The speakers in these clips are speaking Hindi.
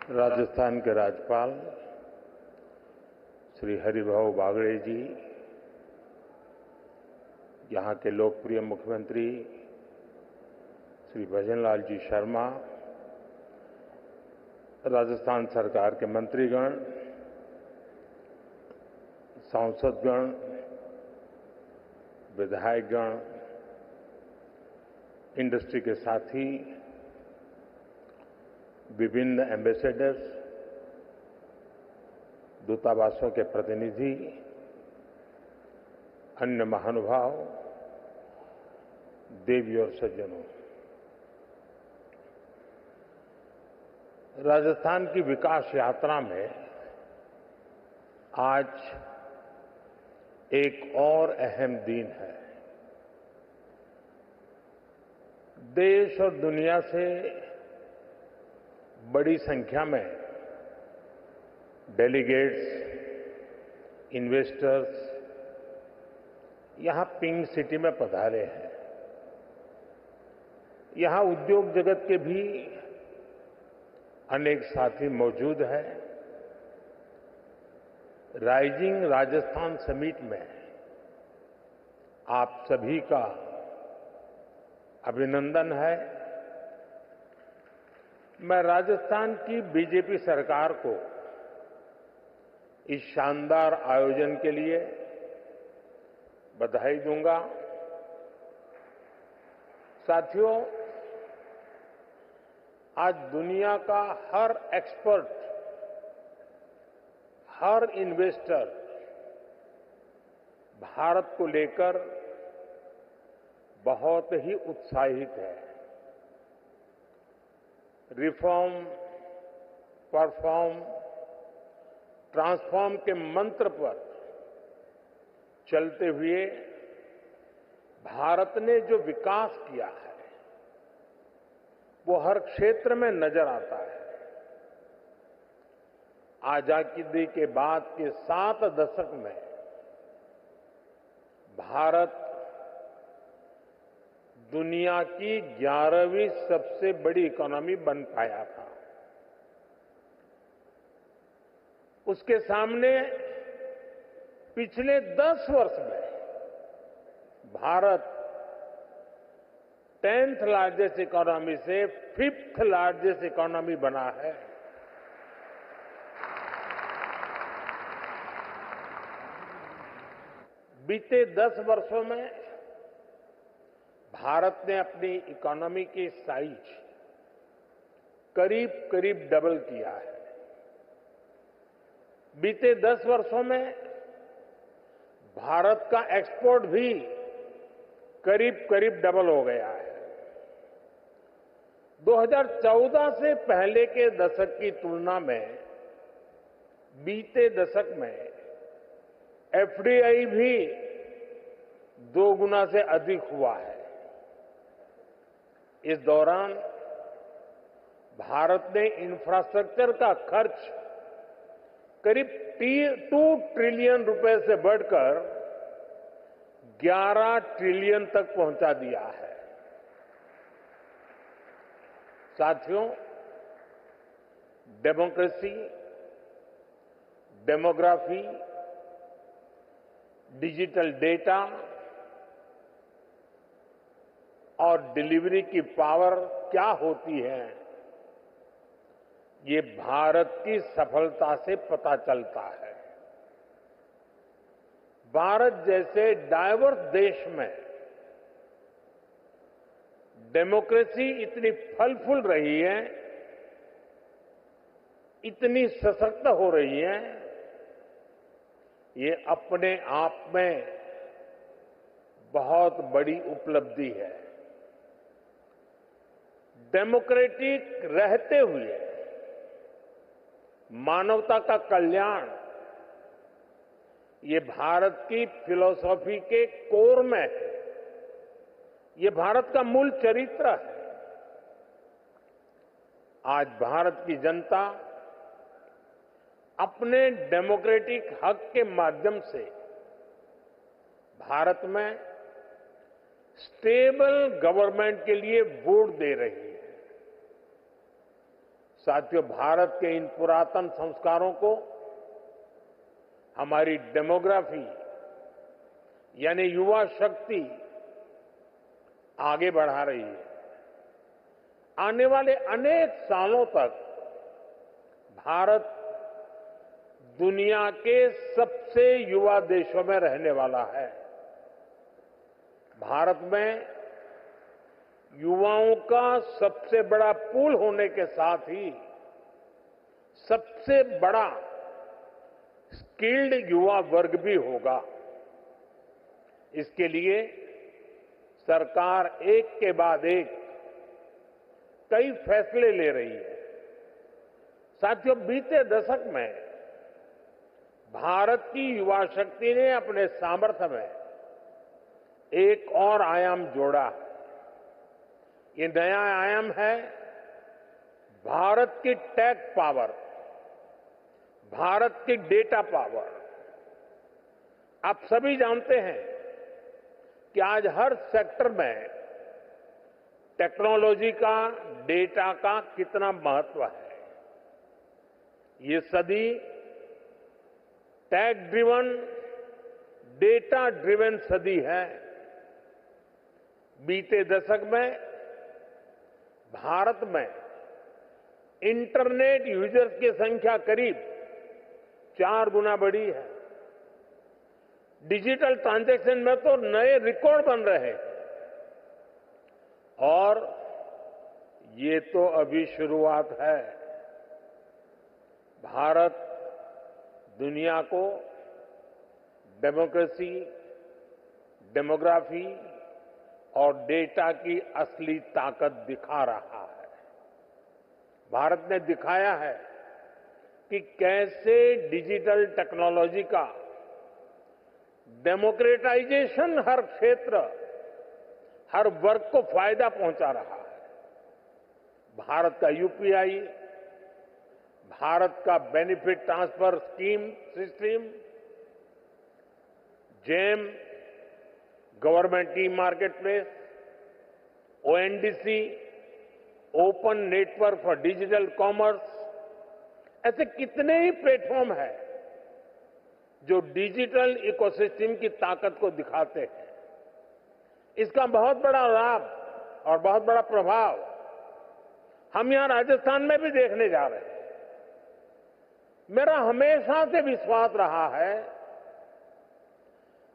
राजस्थान के राज्यपाल श्री हरिभाऊ बागड़े जी, यहाँ के लोकप्रिय मुख्यमंत्री श्री भजनलाल जी शर्मा, राजस्थान सरकार के मंत्रीगण, सांसदगण, विधायकगण, इंडस्ट्री के साथी, विभिन्न एम्बेसडर्स, दूतावासों के प्रतिनिधि, अन्य महानुभाव, देवी और सज्जनों, राजस्थान की विकास यात्रा में आज एक और अहम दिन है। देश और दुनिया से बड़ी संख्या में डेलीगेट्स, इन्वेस्टर्स यहां पिंक सिटी में पधारे हैं। यहां उद्योग जगत के भी अनेक साथी मौजूद हैं। राइजिंग राजस्थान समिट में आप सभी का अभिनंदन है। मैं राजस्थान की बीजेपी सरकार को इस शानदार आयोजन के लिए बधाई दूंगा। साथियों, आज दुनिया का हर एक्सपर्ट, हर इन्वेस्टर भारत को लेकर बहुत ही उत्साहित है। रिफॉर्म, परफॉर्म, ट्रांसफॉर्म के मंत्र पर चलते हुए भारत ने जो विकास किया है वो हर क्षेत्र में नजर आता है। आजादी के बाद के 7 दशक में भारत दुनिया की 11वीं सबसे बड़ी इकोनॉमी बन पाया था। उसके सामने पिछले 10 वर्ष में भारत 10th लार्जेस्ट इकोनॉमी से 5th लार्जेस्ट इकोनॉमी बना है। बीते 10 वर्षों में भारत ने अपनी इकोनॉमी की साइज करीब डबल किया है। बीते 10 वर्षों में भारत का एक्सपोर्ट भी करीब डबल हो गया है। 2014 से पहले के दशक की तुलना में बीते दशक में एफडीआई भी 2 गुना से अधिक हुआ है। इस दौरान भारत ने इंफ्रास्ट्रक्चर का खर्च करीब 2 ट्रिलियन रुपए से बढ़कर 11 ट्रिलियन तक पहुंचा दिया है। साथियों, डेमोक्रेसी, डेमोग्राफी, डिजिटल डेटा और डिलीवरी की पावर क्या होती है, ये भारत की सफलता से पता चलता है। भारत जैसे डाइवर्स देश में डेमोक्रेसी इतनी फल फूल रही है, इतनी सशक्त हो रही है, ये अपने आप में बहुत बड़ी उपलब्धि है। डेमोक्रेटिक रहते हुए मानवता का कल्याण, ये भारत की फिलॉसफी के कोर में है। ये भारत का मूल चरित्र है। आज भारत की जनता अपने डेमोक्रेटिक हक के माध्यम से भारत में स्टेबल गवर्नमेंट के लिए वोट दे रही है। साथियों, भारत के इन पुरातन संस्कारों को हमारी डेमोग्राफी यानी युवा शक्ति आगे बढ़ा रही है। आने वाले अनेक सालों तक भारत दुनिया के सबसे युवा देशों में रहने वाला है। भारत में युवाओं का सबसे बड़ा पूल होने के साथ ही सबसे बड़ा स्किल्ड युवा वर्ग भी होगा। इसके लिए सरकार एक के बाद एक कई फैसले ले रही है। साथियों, बीते दशक में भारत की युवा शक्ति ने अपने सामर्थ्य में एक और आयाम जोड़ा है। ये नया आयाम है भारत की टेक पावर, भारत की डेटा पावर। आप सभी जानते हैं कि आज हर सेक्टर में टेक्नोलॉजी का, डेटा का कितना महत्व है। ये सदी टेक ड्रिवन, डेटा ड्रिवन सदी है। बीते दशक में भारत में इंटरनेट यूजर्स की संख्या करीब 4 गुना बढ़ी है। डिजिटल ट्रांजैक्शन में तो नए रिकॉर्ड बन रहे हैं। और ये तो अभी शुरुआत है। भारत दुनिया को डेमोक्रेसी, डेमोग्राफी और डेटा की असली ताकत दिखा रहा है। भारत ने दिखाया है कि कैसे डिजिटल टेक्नोलॉजी का डेमोक्रेटाइजेशन हर क्षेत्र, हर वर्ग को फायदा पहुंचा रहा है। भारत का यूपीआई, भारत का benefit transfer scheme system, GeM, government e market place, ONDC, open network for digital commerce, ऐसे कितने ही प्लेटफॉर्म हैं जो डिजिटल इकोसिस्टम की ताकत को दिखाते हैं। इसका बहुत बड़ा लाभ और बहुत बड़ा प्रभाव हम यहां राजस्थान में भी देखने जा रहे हैं। मेरा हमेशा से विश्वास रहा है,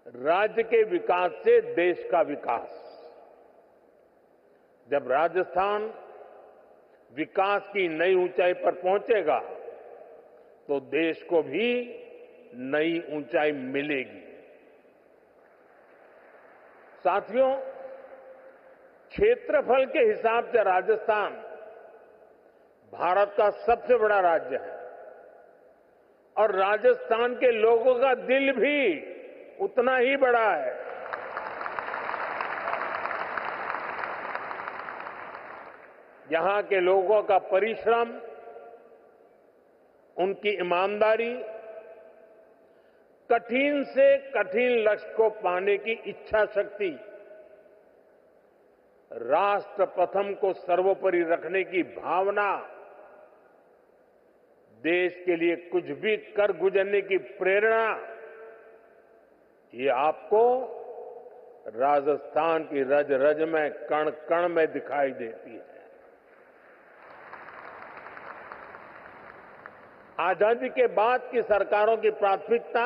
राज्य के विकास से देश का विकास। जब राजस्थान विकास की नई ऊंचाई पर पहुंचेगा तो देश को भी नई ऊंचाई मिलेगी। साथियों, क्षेत्रफल के हिसाब से राजस्थान भारत का सबसे बड़ा राज्य है और राजस्थान के लोगों का दिल भी उतना ही बड़ा है। यहां के लोगों का परिश्रम, उनकी ईमानदारी, कठिन से कठिन लक्ष्य को पाने की इच्छा शक्ति, राष्ट्र प्रथम को सर्वोपरि रखने की भावना, देश के लिए कुछ भी कर गुजरने की प्रेरणा, ये आपको राजस्थान की रज रज में, कण कण में दिखाई देती है। आजादी के बाद की सरकारों की प्राथमिकता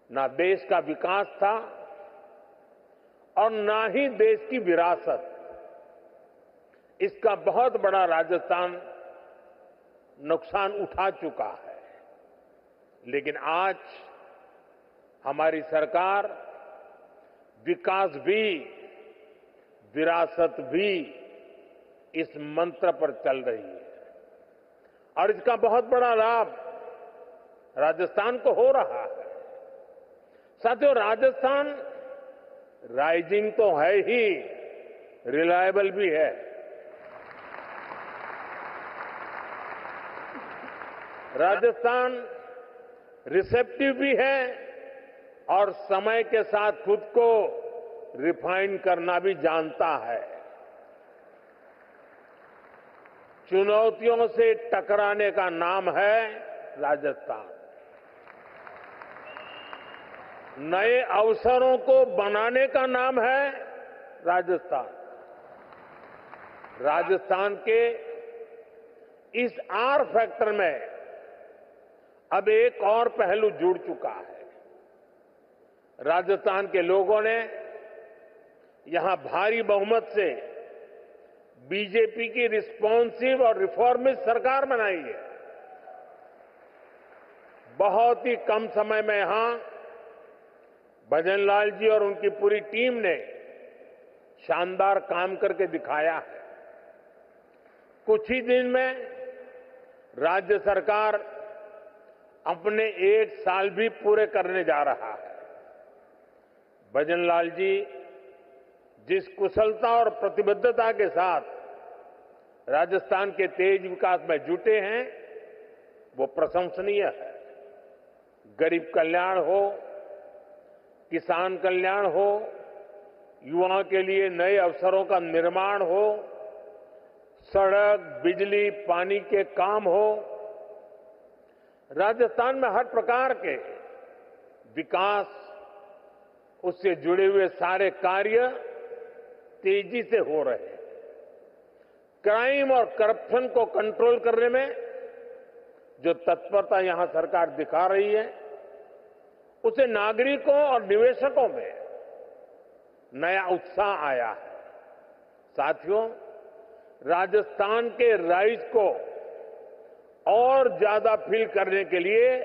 ना देश का विकास था और ना ही देश की विरासत। इसका बहुत बड़ा राजस्थान नुकसान उठा चुका है। लेकिन आज हमारी सरकार विकास भी, विरासत भी इस मंत्र पर चल रही है और इसका बहुत बड़ा लाभ राजस्थान को हो रहा है। साथियों, राजस्थान राइजिंग तो है ही, रिलायबल भी है। राजस्थान रिसेप्टिव भी है और समय के साथ खुद को रिफाइन करना भी जानता है। चुनौतियों से टकराने का नाम है राजस्थान। नए अवसरों को बनाने का नाम है राजस्थान। राजस्थान के इस आर फैक्टर में अब एक और पहलू जुड़ चुका है। राजस्थान के लोगों ने यहां भारी बहुमत से बीजेपी की रिस्पॉन्सिव और रिफॉर्मिस्ट सरकार बनाई है। बहुत ही कम समय में यहां भजनलाल जी और उनकी पूरी टीम ने शानदार काम करके दिखाया है। कुछ ही दिन में राज्य सरकार अपने 1 साल भी पूरे करने जा रहा है। भजनलाल जी जिस कुशलता और प्रतिबद्धता के साथ राजस्थान के तेज विकास में जुटे हैं, वो प्रशंसनीय है। गरीब कल्याण हो, किसान कल्याण हो, युवाओं के लिए नए अवसरों का निर्माण हो, सड़क, बिजली, पानी के काम हो, राजस्थान में हर प्रकार के विकास, उससे जुड़े हुए सारे कार्य तेजी से हो रहे हैं। क्राइम और करप्शन को कंट्रोल करने में जो तत्परता यहां सरकार दिखा रही है, उसे नागरिकों और निवेशकों में नया उत्साह आया है। साथियों, राजस्थान के राइज को और ज्यादा फील करने के लिए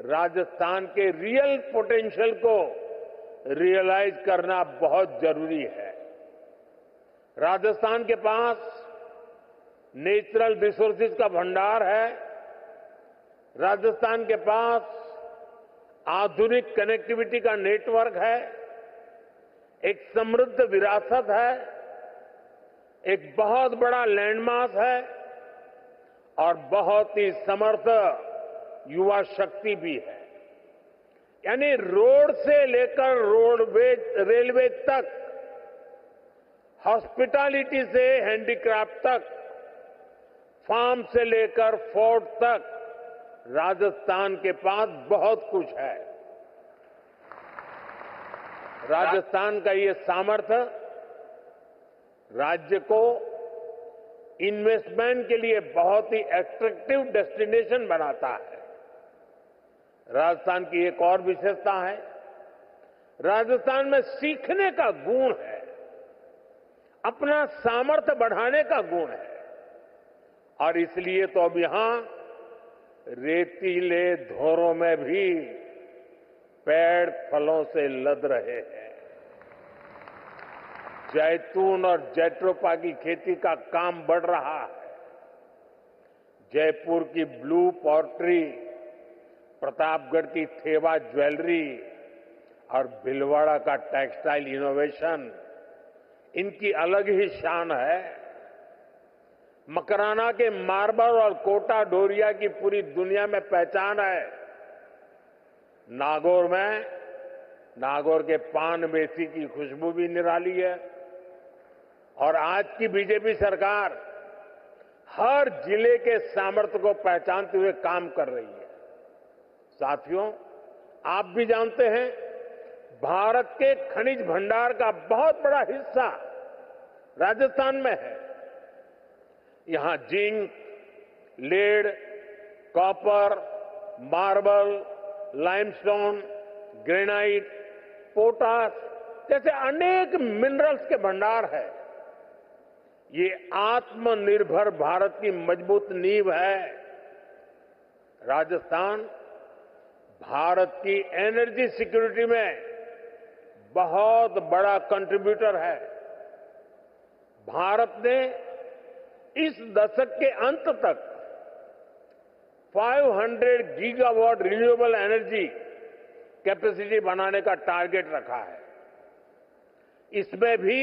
राजस्थान के रियल पोटेंशियल को रियलाइज करना बहुत जरूरी है। राजस्थान के पास नेचुरल रिसोर्सेज का भंडार है। राजस्थान के पास आधुनिक कनेक्टिविटी का नेटवर्क है। एक समृद्ध विरासत है, एक बहुत बड़ा लैंडमास है और बहुत ही समर्थ युवा शक्ति भी है। यानी रोड से लेकर रेलवे तक, हॉस्पिटैलिटी से हैंडीक्राफ्ट तक, फार्म से लेकर फोर्ट तक राजस्थान के पास बहुत कुछ है। राजस्थान का ये सामर्थ्य राज्य को इन्वेस्टमेंट के लिए बहुत ही एट्रैक्टिव डेस्टिनेशन बनाता है। राजस्थान की एक और विशेषता है, राजस्थान में सीखने का गुण है, अपना सामर्थ्य बढ़ाने का गुण है। और इसलिए तो अब यहां रेतीले धोरों में भी पेड़ फलों से लद रहे हैं। जैतून और जैट्रोपा की खेती का काम बढ़ रहा है। जयपुर की ब्लू पॉटरी, प्रतापगढ़ की थेवा ज्वेलरी और भीलवाड़ा का टेक्सटाइल इनोवेशन, इनकी अलग ही शान है। मकराना के मार्बल और कोटा डोरिया की पूरी दुनिया में पहचान है। नागौर के पान मेथी की खुशबू भी निराली है। और आज की बीजेपी सरकार हर जिले के सामर्थ्य को पहचानते हुए काम कर रही है। साथियों, आप भी जानते हैं, भारत के खनिज भंडार का बहुत बड़ा हिस्सा राजस्थान में है। यहां zinc, lead, copper, marble, limestone, granite, potash जैसे अनेक मिनरल्स के भंडार है। ये आत्मनिर्भर भारत की मजबूत नींव है। राजस्थान भारत की एनर्जी सिक्योरिटी में बहुत बड़ा कंट्रीब्यूटर है। भारत ने इस दशक के अंत तक 500 गीगावाट रिन्यूएबल एनर्जी कैपेसिटी बनाने का टारगेट रखा है। इसमें भी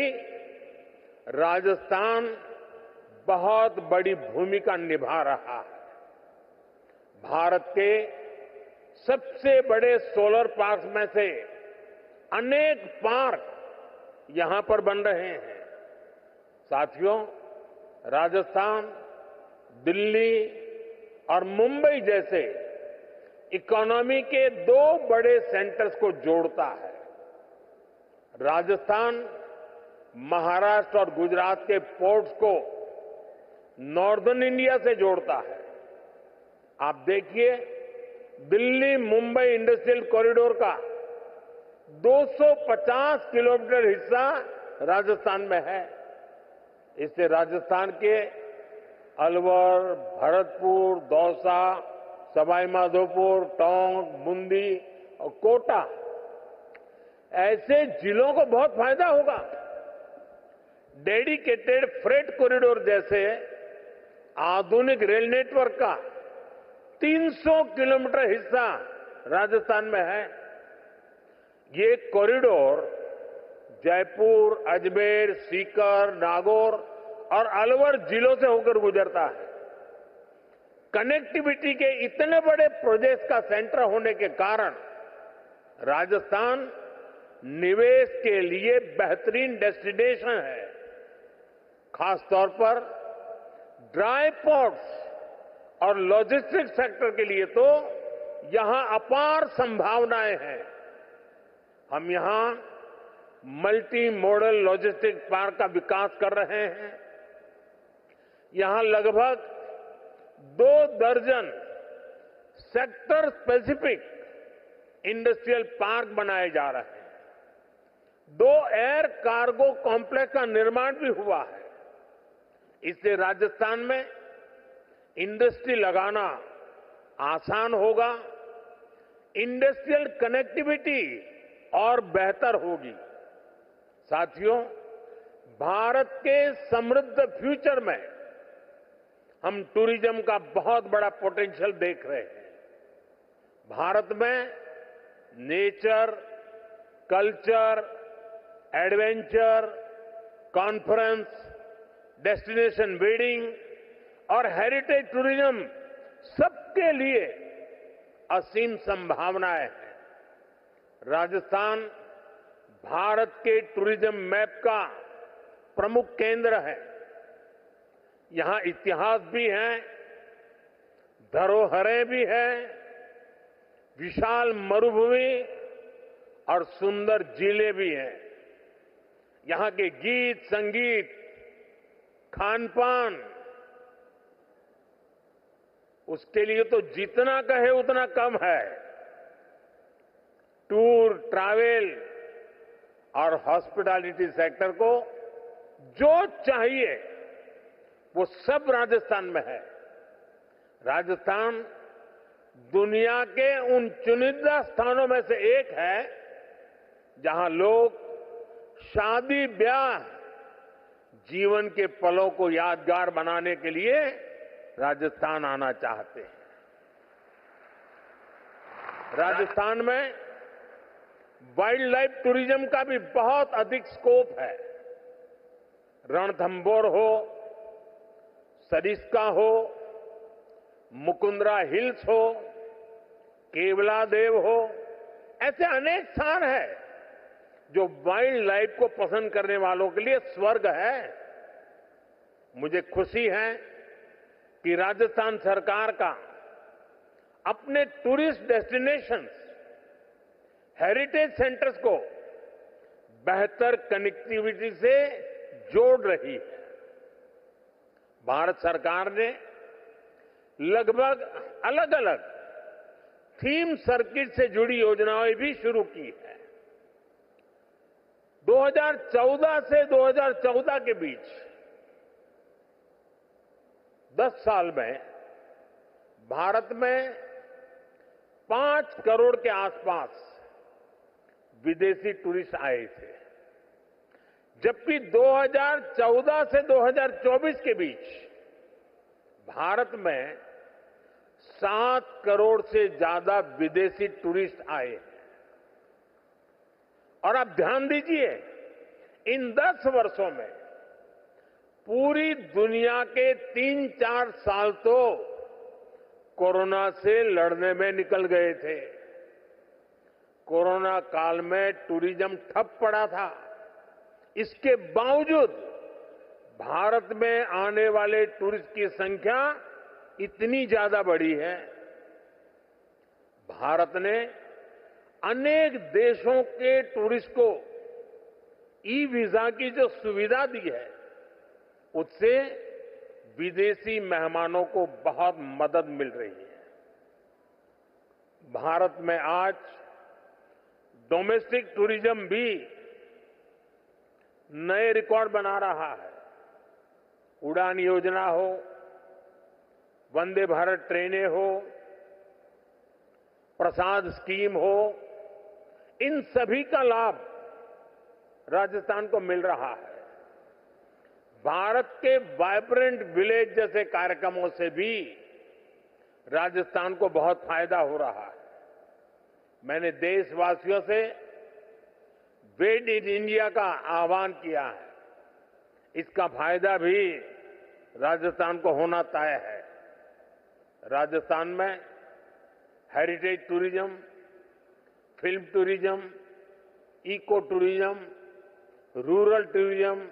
राजस्थान बहुत बड़ी भूमिका निभा रहा है। भारत के सबसे बड़े सोलर पार्क में से अनेक पार्क यहां पर बन रहे हैं। साथियों, राजस्थान दिल्ली और मुंबई जैसे इकोनॉमी के दो बड़े सेंटर्स को जोड़ता है। राजस्थान महाराष्ट्र और गुजरात के पोर्ट्स को नॉर्दर्न इंडिया से जोड़ता है। आप देखिए, दिल्ली मुंबई इंडस्ट्रियल कॉरिडोर का 250 किलोमीटर हिस्सा राजस्थान में है। इससे राजस्थान के अलवर, भरतपुर, दौसा, सवाई माधोपुर, टोंक, बूंदी और कोटा ऐसे जिलों को बहुत फायदा होगा। डेडिकेटेड फ्रेट कॉरिडोर जैसे आधुनिक रेल नेटवर्क का 300 किलोमीटर हिस्सा राजस्थान में है। ये कॉरिडोर जयपुर, अजमेर, सीकर, नागौर और अलवर जिलों से होकर गुजरता है। कनेक्टिविटी के इतने बड़े प्रोजेक्ट्स का सेंटर होने के कारण राजस्थान निवेश के लिए बेहतरीन डेस्टिनेशन है। खासतौर पर ड्राई पोर्ट्स और लॉजिस्टिक्स सेक्टर के लिए तो यहां अपार संभावनाएं हैं। हम यहां मल्टी मॉडल लॉजिस्टिक्स पार्क का विकास कर रहे हैं। यहां लगभग 2 दर्जन सेक्टर स्पेसिफिक इंडस्ट्रियल पार्क बनाए जा रहे हैं। 2 एयर कार्गो कॉम्प्लेक्स का निर्माण भी हुआ है। इससे राजस्थान में इंडस्ट्री लगाना आसान होगा, इंडस्ट्रियल कनेक्टिविटी और बेहतर होगी। साथियों, भारत के समृद्ध फ्यूचर में हम टूरिज्म का बहुत बड़ा पोटेंशियल देख रहे हैं। भारत में nature, culture, adventure, conference, destination wedding और हेरिटेज टूरिज्म सबके लिए असीम संभावनाएं हैं। राजस्थान भारत के टूरिज्म मैप का प्रमुख केंद्र है। यहां इतिहास भी है, धरोहरें भी हैं, विशाल मरुभूमि और सुंदर जिले भी हैं। यहां के गीत, संगीत, खान पान, उसके लिए तो जितना कहे उतना कम है। टूर, ट्रैवल और हॉस्पिटैलिटी सेक्टर को जो चाहिए वो सब राजस्थान में है। राजस्थान दुनिया के उन चुनिंदा स्थानों में से एक है जहां लोग शादी ब्याह, जीवन के पलों को यादगार बनाने के लिए राजस्थान आना चाहते हैं। राजस्थान में वाइल्ड लाइफ टूरिज्म का भी बहुत अधिक स्कोप है। रणथंभौर हो, सरिस्का हो, मुकुंदरा हिल्स हो, केवलादेव हो, ऐसे अनेक स्थान हैं जो वाइल्ड लाइफ को पसंद करने वालों के लिए स्वर्ग है। मुझे खुशी है कि राजस्थान सरकार का अपने टूरिस्ट डेस्टिनेशंस, हेरिटेज सेंटर्स को बेहतर कनेक्टिविटी से जोड़ रही है। भारत सरकार ने लगभग अलग अलग थीम सर्किट से जुड़ी योजनाएं भी शुरू की है। 2014 से 2014 के बीच 10 साल में भारत में 5 करोड़ के आसपास विदेशी टूरिस्ट आए थे, जबकि 2014 से 2024 के बीच भारत में 7 करोड़ से ज्यादा विदेशी टूरिस्ट आए हैं। और आप ध्यान दीजिए, इन 10 वर्षों में पूरी दुनिया के 3-4 साल तो कोरोना से लड़ने में निकल गए थे। कोरोना काल में टूरिज्म ठप पड़ा था। इसके बावजूद भारत में आने वाले टूरिस्ट की संख्या इतनी ज्यादा बढ़ी है, भारत ने अनेक देशों के टूरिस्ट को ई वीजा की जो सुविधा दी है, उससे विदेशी मेहमानों को बहुत मदद मिल रही है। भारत में आज डोमेस्टिक टूरिज्म भी नए रिकॉर्ड बना रहा है। उड़ान योजना हो, वंदे भारत ट्रेनें हो, प्रसाद स्कीम हो, इन सभी का लाभ राजस्थान को मिल रहा है। भारत के वाइब्रेंट विलेज जैसे कार्यक्रमों से भी राजस्थान को बहुत फायदा हो रहा है। मैंने देशवासियों से मेड इन इंडिया का आह्वान किया है। इसका फायदा भी राजस्थान को होना तय है। राजस्थान में heritage tourism, film tourism, eco tourism, rural tourism,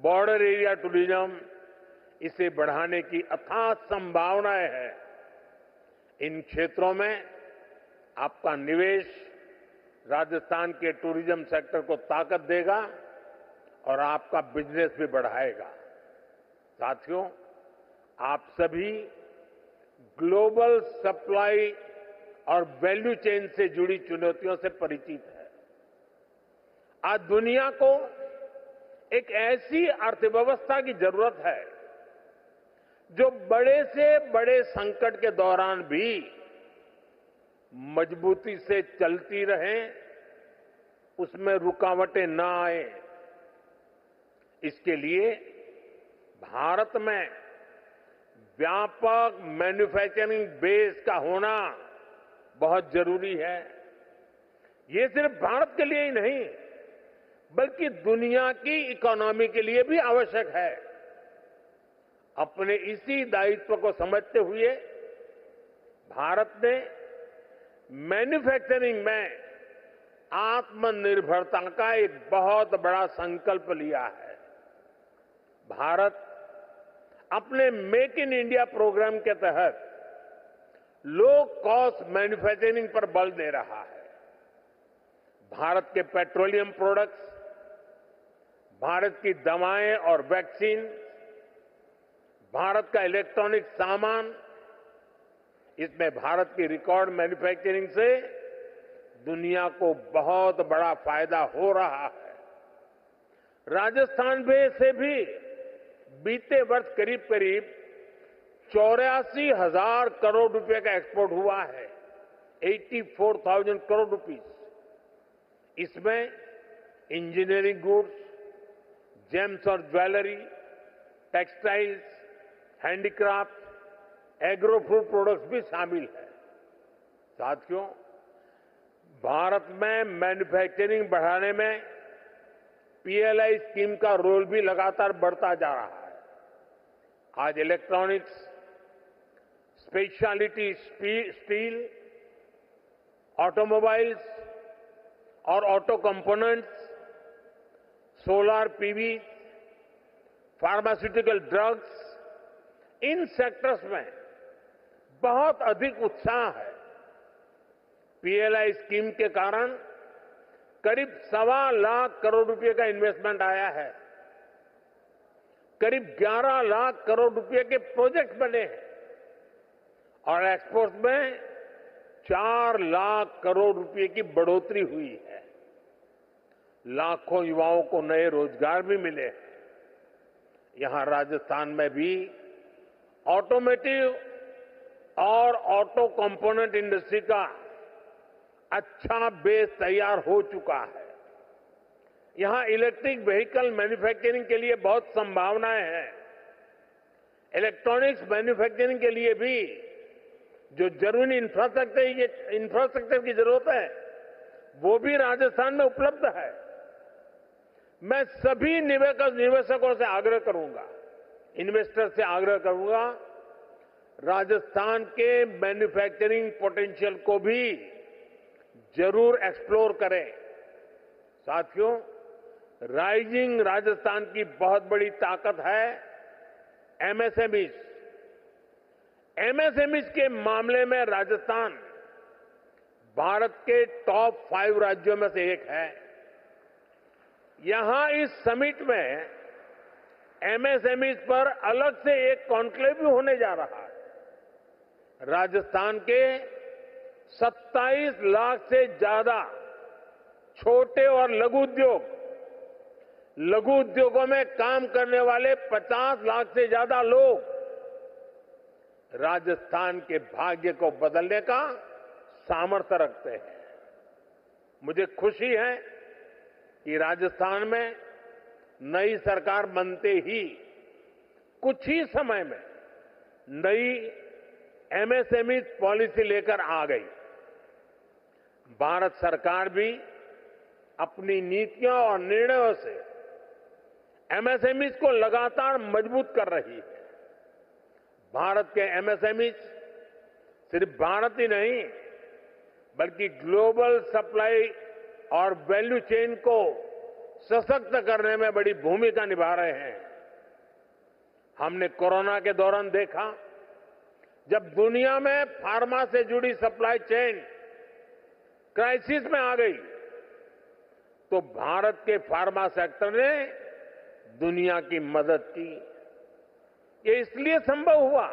border area tourism, इसे बढ़ाने की अथाह संभावनाएं हैं। इन क्षेत्रों में आपका निवेश राजस्थान के टूरिज्म सेक्टर को ताकत देगा और आपका बिजनेस भी बढ़ाएगा। साथियों, आप सभी ग्लोबल सप्लाई और वैल्यू चेन से जुड़ी चुनौतियों से परिचित हैं। आज दुनिया को एक ऐसी अर्थव्यवस्था की जरूरत है जो बड़े से बड़े संकट के दौरान भी मजबूती से चलती रहे, उसमें रुकावटें ना आए। इसके लिए भारत में व्यापक मैन्युफैक्चरिंग बेस का होना बहुत जरूरी है। ये सिर्फ भारत के लिए ही नहीं, बल्कि दुनिया की इकोनॉमी के लिए भी आवश्यक है। अपने इसी दायित्व को समझते हुए भारत ने मैन्युफैक्चरिंग में आत्मनिर्भरता का एक बहुत बड़ा संकल्प लिया है। भारत अपने मेक इन इंडिया प्रोग्राम के तहत लो कॉस्ट मैन्युफैक्चरिंग पर बल दे रहा है। भारत के पेट्रोलियम प्रोडक्ट्स, भारत की दवाएं और वैक्सीन, भारत का इलेक्ट्रॉनिक सामान, इसमें भारत की रिकॉर्ड मैन्युफैक्चरिंग से दुनिया को बहुत बड़ा फायदा हो रहा है। राजस्थान से भी बीते वर्ष करीब करीब 84,000 करोड़ रुपए का एक्सपोर्ट हुआ है। 84,000 करोड़ रुपीस। इसमें इंजीनियरिंग गुड्स, जेम्स और jewellery, textiles, handicraft, agro food products भी शामिल है। साथियों, भारत में मैन्युफैक्चरिंग बढ़ाने में पीएलआई स्कीम का रोल भी लगातार बढ़ता जा रहा है। आज इलेक्ट्रॉनिक्स, स्पेशलिटी स्टील, ऑटोमोबाइल्स और auto components, solar PV, pharmaceutical drugs, इन सेक्टर्स में बहुत अधिक उत्साह है। पीएलआई स्कीम के कारण करीब 1.25 लाख करोड़ रुपए का इन्वेस्टमेंट आया है। करीब 11 लाख करोड़ रुपए के प्रोजेक्ट बने हैं और एक्सपोर्ट में 4 लाख करोड़ रुपए की बढ़ोतरी हुई है। लाखों युवाओं को नए रोजगार भी मिले हैं। यहां राजस्थान में भी ऑटोमोटिव और ऑटो कंपोनेंट इंडस्ट्री का अच्छा बेस तैयार हो चुका है। यहां इलेक्ट्रिक व्हीकल मैन्युफैक्चरिंग के लिए बहुत संभावनाएं हैं। इलेक्ट्रॉनिक्स मैन्युफैक्चरिंग के लिए भी जो जरूरी इंफ्रास्ट्रक्चर की जरूरत है, वो भी राजस्थान में उपलब्ध है। मैं सभी निवेशकों से आग्रह करूंगा, इन्वेस्टर से आग्रह करूंगा, राजस्थान के मैन्युफैक्चरिंग पोटेंशियल को भी जरूर एक्सप्लोर करें। साथियों, राइजिंग राजस्थान की बहुत बड़ी ताकत है एमएसएमईज। एमएसएमई के मामले में राजस्थान भारत के टॉप 5 राज्यों में से एक है। यहां इस समिट में एमएसएमई पर अलग से एक कॉन्क्लेव भी होने जा रहा है। राजस्थान के 27 लाख से ज्यादा छोटे और लघु उद्योगों में काम करने वाले 50 लाख से ज्यादा लोग राजस्थान के भाग्य को बदलने का सामर्थ्य रखते हैं। मुझे खुशी है कि राजस्थान में नई सरकार बनते ही कुछ ही समय में नई एमएसएमई पॉलिसी लेकर आ गई। भारत सरकार भी अपनी नीतियों और निर्णयों से एमएसएमई को लगातार मजबूत कर रही है। भारत के एमएसएमई सिर्फ भारत ही नहीं बल्कि ग्लोबल सप्लाई और वैल्यू चेन को सशक्त करने में बड़ी भूमिका निभा रहे हैं। हमने कोरोना के दौरान देखा जब दुनिया में फार्मा से जुड़ी सप्लाई चेन क्राइसिस में आ गई तो भारत के फार्मा सेक्टर ने दुनिया की मदद की। ये इसलिए संभव हुआ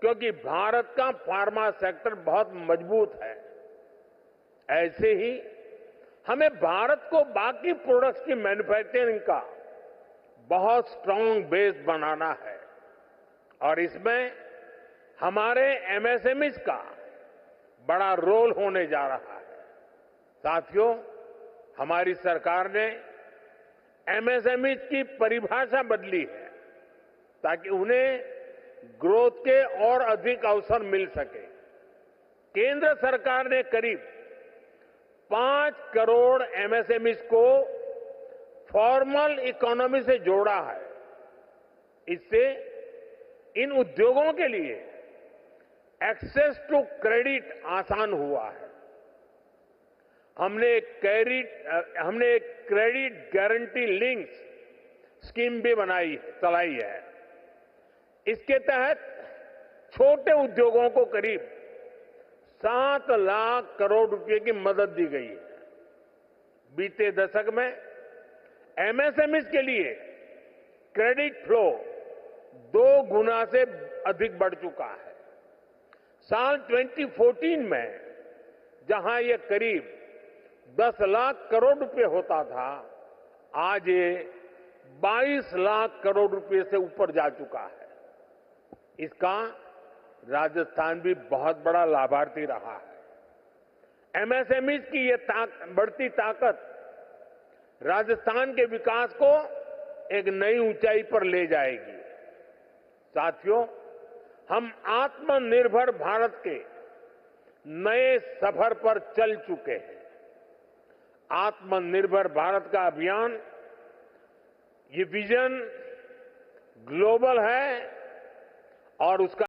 क्योंकि भारत का फार्मा सेक्टर बहुत मजबूत है। ऐसे ही हमें भारत को बाकी प्रोडक्ट्स की मैन्युफैक्चरिंग का बहुत स्ट्रांग बेस बनाना है और इसमें हमारे एमएसएमई का बड़ा रोल होने जा रहा है। साथियों, हमारी सरकार ने एमएसएमई की परिभाषा बदली है ताकि उन्हें ग्रोथ के और अधिक अवसर मिल सके। केंद्र सरकार ने करीब 5 करोड़ एमएसएमई को फॉर्मल इकोनॉमी से जोड़ा है। इससे इन उद्योगों के लिए एक्सेस टू क्रेडिट आसान हुआ है। हमने एक क्रेडिट गारंटी लिंक्स स्कीम भी चलाई है। इसके तहत छोटे उद्योगों को करीब 7 लाख करोड़ रुपए की मदद दी गई है। बीते दशक में एमएसएमई के लिए क्रेडिट फ्लो 2 गुना से अधिक बढ़ चुका है। साल 2014 में जहां ये करीब 10 लाख करोड़ रुपए होता था, आज ये 22 लाख करोड़ रुपए से ऊपर जा चुका है। इसका राजस्थान भी बहुत बड़ा लाभार्थी रहा है। एमएसएमई की ये बढ़ती ताकत राजस्थान के विकास को एक नई ऊंचाई पर ले जाएगी। साथियों, हम आत्मनिर्भर भारत के नए सफर पर चल चुके हैं। आत्मनिर्भर भारत का अभियान, ये विजन ग्लोबल है और उसका